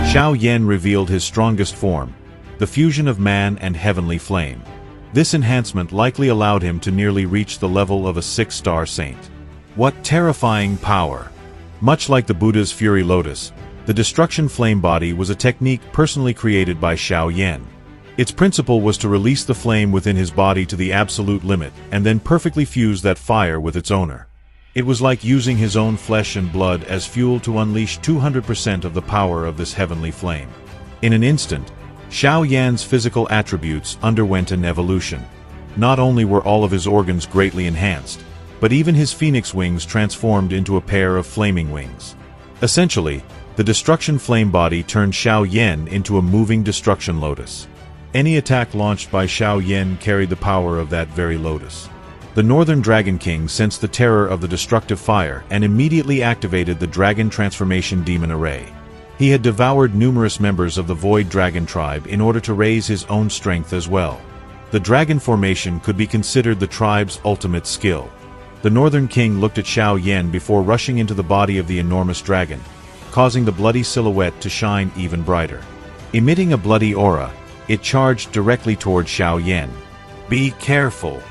Xiao Yan revealed his strongest form, the fusion of man and heavenly flame. This enhancement likely allowed him to nearly reach the level of a 6-star saint. What terrifying power! Much like the Buddha's Fury Lotus, the Destruction Flame Body was a technique personally created by Xiao Yan. Its principle was to release the flame within his body to the absolute limit and then perfectly fuse that fire with its owner. It was like using his own flesh and blood as fuel to unleash 200% of the power of this heavenly flame. In an instant, Xiao Yan's physical attributes underwent an evolution. Not only were all of his organs greatly enhanced, but even his phoenix wings transformed into a pair of flaming wings. Essentially, the Destruction Flame Body turned Xiao Yan into a moving Destruction Lotus. Any attack launched by Xiao Yan carried the power of that very lotus. The Northern Dragon King sensed the terror of the destructive fire and immediately activated the Dragon Transformation Demon Array. He had devoured numerous members of the Void Dragon tribe in order to raise his own strength as well. The Dragon Formation could be considered the tribe's ultimate skill. The Northern King looked at Xiao Yan before rushing into the body of the enormous dragon, causing the bloody silhouette to shine even brighter. Emitting a bloody aura, it charged directly toward Xiao Yan. "Be careful!"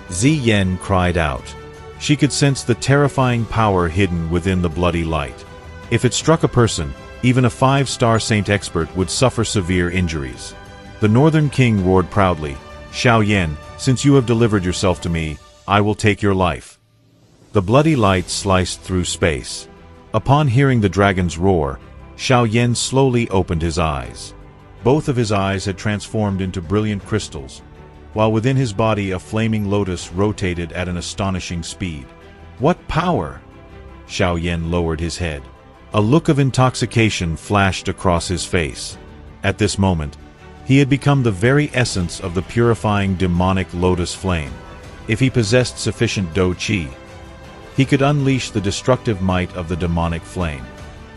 Ziyan cried out. She could sense the terrifying power hidden within the bloody light. If it struck a person, even a 5-star saint expert would suffer severe injuries. The Northern King roared proudly, "Xiao Yan, since you have delivered yourself to me, I will take your life." The bloody light sliced through space. Upon hearing the dragon's roar, Xiao Yan slowly opened his eyes. Both of his eyes had transformed into brilliant crystals, while within his body a flaming lotus rotated at an astonishing speed. What power! Xiao Yan lowered his head. A look of intoxication flashed across his face. At this moment, he had become the very essence of the purifying demonic lotus flame. If he possessed sufficient Do Qi, he could unleash the destructive might of the demonic flame.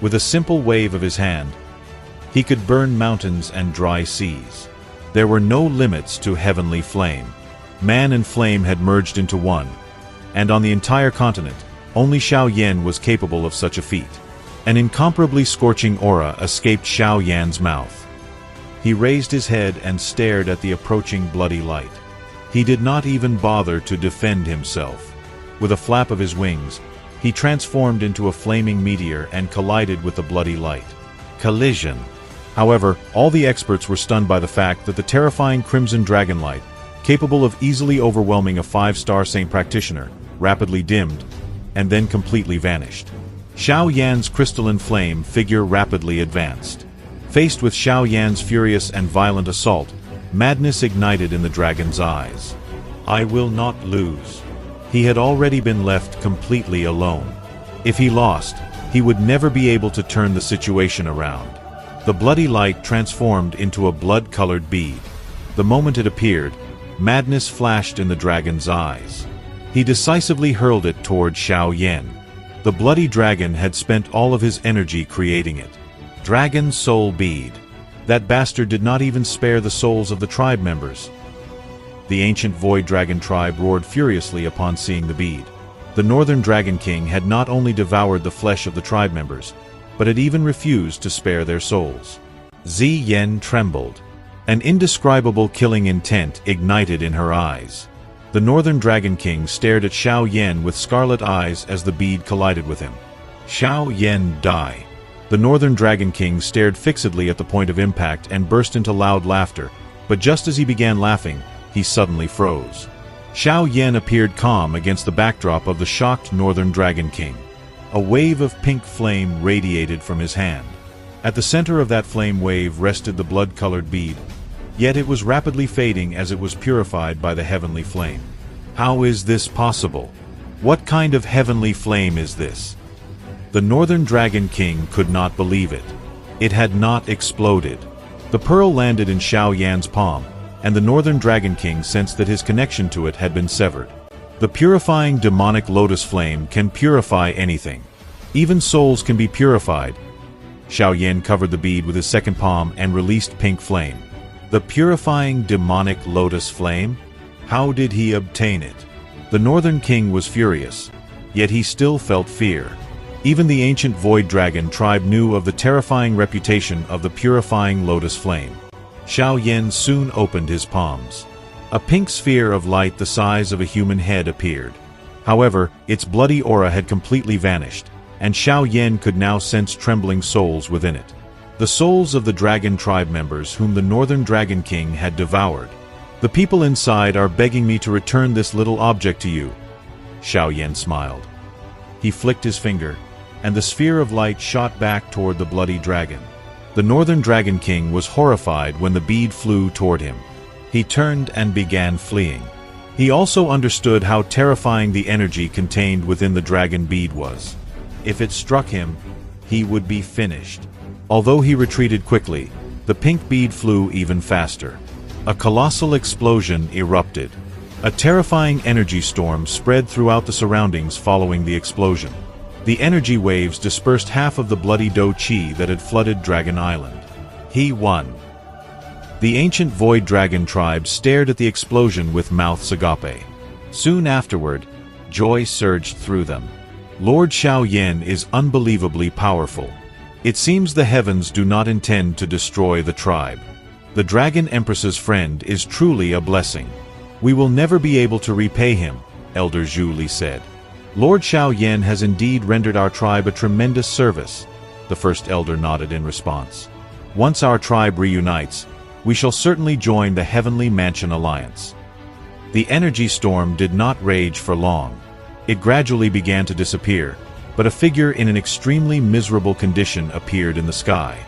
With a simple wave of his hand, he could burn mountains and dry seas. There were no limits to heavenly flame. Man and flame had merged into one, and on the entire continent, only Xiao Yan was capable of such a feat. An incomparably scorching aura escaped Xiao Yan's mouth. He raised his head and stared at the approaching bloody light. He did not even bother to defend himself. With a flap of his wings, he transformed into a flaming meteor and collided with the bloody light. Collision. However, all the experts were stunned by the fact that the terrifying Crimson Dragon Light, capable of easily overwhelming a 5-star saint practitioner, rapidly dimmed, and then completely vanished. Xiao Yan's crystalline flame figure rapidly advanced. Faced with Xiao Yan's furious and violent assault, madness ignited in the dragon's eyes. "I will not lose." He had already been left completely alone. If he lost, he would never be able to turn the situation around. The bloody light transformed into a blood-colored bead. The moment it appeared, madness flashed in the dragon's eyes. He decisively hurled it toward Xiao Yan. The bloody dragon had spent all of his energy creating it. Dragon Soul Bead. That bastard did not even spare the souls of the tribe members. The ancient Void Dragon tribe roared furiously upon seeing the bead. The Northern Dragon King had not only devoured the flesh of the tribe members, but had even refused to spare their souls. Ziyan trembled. An indescribable killing intent ignited in her eyes. The Northern Dragon King stared at Xiao Yan with scarlet eyes as the bead collided with him. Xiao Yan, die. The Northern Dragon King stared fixedly at the point of impact and burst into loud laughter, but just as he began laughing, he suddenly froze. Xiao Yan appeared calm against the backdrop of the shocked Northern Dragon King. A wave of pink flame radiated from his hand. At the center of that flame wave rested the blood-colored bead, yet it was rapidly fading as it was purified by the heavenly flame. How is this possible? What kind of heavenly flame is this? The Northern Dragon King could not believe it. It had not exploded. The pearl landed in Xiao Yan's palm, and the Northern Dragon King sensed that his connection to it had been severed. The purifying demonic lotus flame can purify anything. Even souls can be purified. Xiao Yan covered the bead with his second palm and released pink flame. The purifying demonic lotus flame? How did he obtain it? The Northern King was furious, yet he still felt fear. Even the ancient Void Dragon tribe knew of the terrifying reputation of the purifying lotus flame. Xiao Yan soon opened his palms. A pink sphere of light the size of a human head appeared. However, its bloody aura had completely vanished, and Xiao Yan could now sense trembling souls within it. The souls of the dragon tribe members whom the Northern Dragon King had devoured. The people inside are begging me to return this little object to you. Xiao Yan smiled. He flicked his finger, and the sphere of light shot back toward the bloody dragon. The Northern Dragon King was horrified when the bead flew toward him. He turned and began fleeing. He also understood how terrifying the energy contained within the dragon bead was. If it struck him, he would be finished. Although he retreated quickly, the pink bead flew even faster. A colossal explosion erupted. A terrifying energy storm spread throughout the surroundings following the explosion. The energy waves dispersed half of the bloody Do Chi that had flooded Dragon Island. He won. The ancient Void Dragon tribe stared at the explosion with mouths agape. Soon afterward, joy surged through them. Lord Xiao Yan is unbelievably powerful. It seems the heavens do not intend to destroy the tribe. The Dragon Empress's friend is truly a blessing. We will never be able to repay him, Elder Zhu Li said. Lord Xiao Yan has indeed rendered our tribe a tremendous service, the first elder nodded in response. Once our tribe reunites, we shall certainly join the Heavenly Mansion Alliance. The energy storm did not rage for long. It gradually began to disappear, but a figure in an extremely miserable condition appeared in the sky.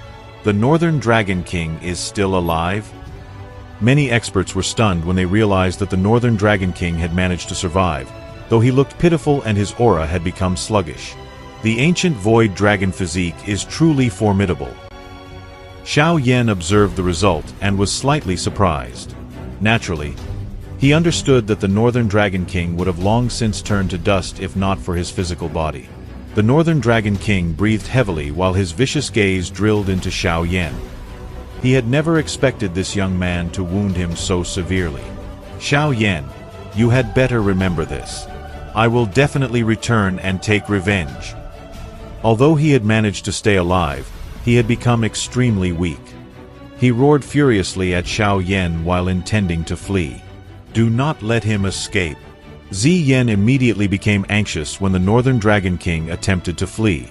The Northern Dragon King is still alive? Many experts were stunned when they realized that the Northern Dragon King had managed to survive, though he looked pitiful and his aura had become sluggish. The ancient Void Dragon physique is truly formidable. Xiao Yan observed the result and was slightly surprised. Naturally, he understood that the Northern Dragon King would have long since turned to dust if not for his physical body. The Northern Dragon King breathed heavily while his vicious gaze drilled into Xiao Yan. He had never expected this young man to wound him so severely. Xiao Yan, you had better remember this. I will definitely return and take revenge. Although he had managed to stay alive, he had become extremely weak. He roared furiously at Xiao Yan while intending to flee. Do not let him escape. Ziyan immediately became anxious when the Northern Dragon King attempted to flee.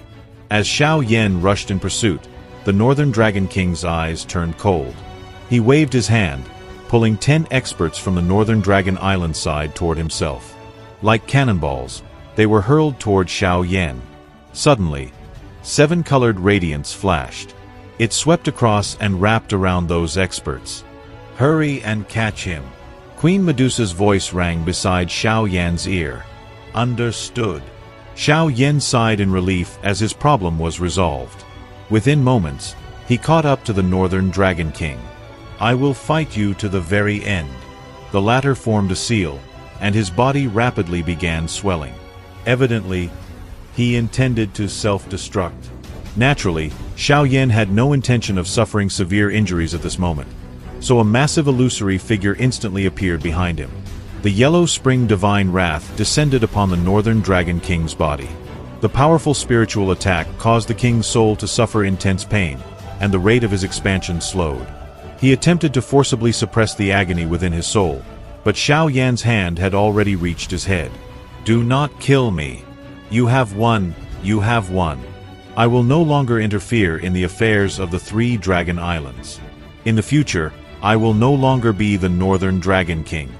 As Xiao Yan rushed in pursuit, the Northern Dragon King's eyes turned cold. He waved his hand, pulling 10 experts from the Northern Dragon Island side toward himself. Like cannonballs, they were hurled toward Xiao Yan. Suddenly, 7-colored radiance flashed. It swept across and wrapped around those experts. Hurry and catch him. Queen Medusa's voice rang beside Xiao Yan's ear. Understood. Xiao Yan sighed in relief as his problem was resolved. Within moments, he caught up to the Northern Dragon King. I will fight you to the very end. The latter formed a seal, and his body rapidly began swelling. Evidently, he intended to self-destruct. Naturally, Xiao Yan had no intention of suffering severe injuries at this moment, so a massive illusory figure instantly appeared behind him. The yellow spring divine wrath descended upon the Northern Dragon King's body. The powerful spiritual attack caused the king's soul to suffer intense pain, and the rate of his expansion slowed. He attempted to forcibly suppress the agony within his soul, but Xiao Yan's hand had already reached his head. Do not kill me. You have won, you have won. I will no longer interfere in the affairs of the 3 Dragon Islands. In the future, I will no longer be the Northern Dragon King.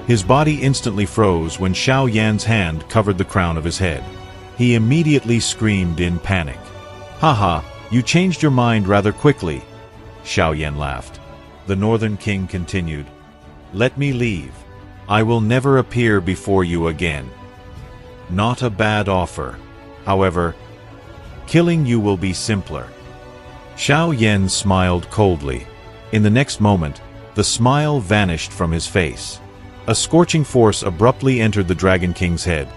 His body instantly froze when Xiao Yan's hand covered the crown of his head. He immediately screamed in panic. Haha, you changed your mind rather quickly. Xiao Yan laughed. The Northern King continued. Let me leave. I will never appear before you again. Not a bad offer. However, killing you will be simpler. Xiao Yan smiled coldly. In the next moment, the smile vanished from his face. A scorching force abruptly entered the Dragon King's head,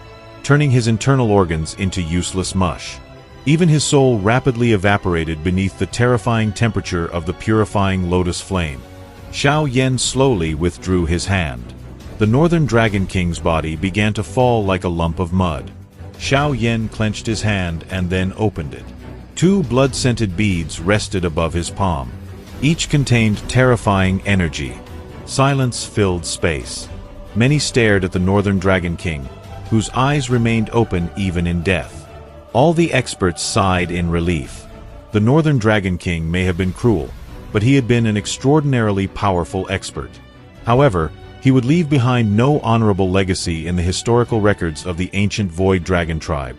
turning his internal organs into useless mush. Even his soul rapidly evaporated beneath the terrifying temperature of the purifying lotus flame. Xiao Yan slowly withdrew his hand. The Northern Dragon King's body began to fall like a lump of mud. Xiao Yin clenched his hand and then opened it. Two blood-scented beads rested above his palm. Each contained terrifying energy. Silence filled space. Many stared at the Northern Dragon King, whose eyes remained open even in death. All the experts sighed in relief. The Northern Dragon King may have been cruel, but he had been an extraordinarily powerful expert. However, he would leave behind no honorable legacy in the historical records of the ancient Void Dragon tribe.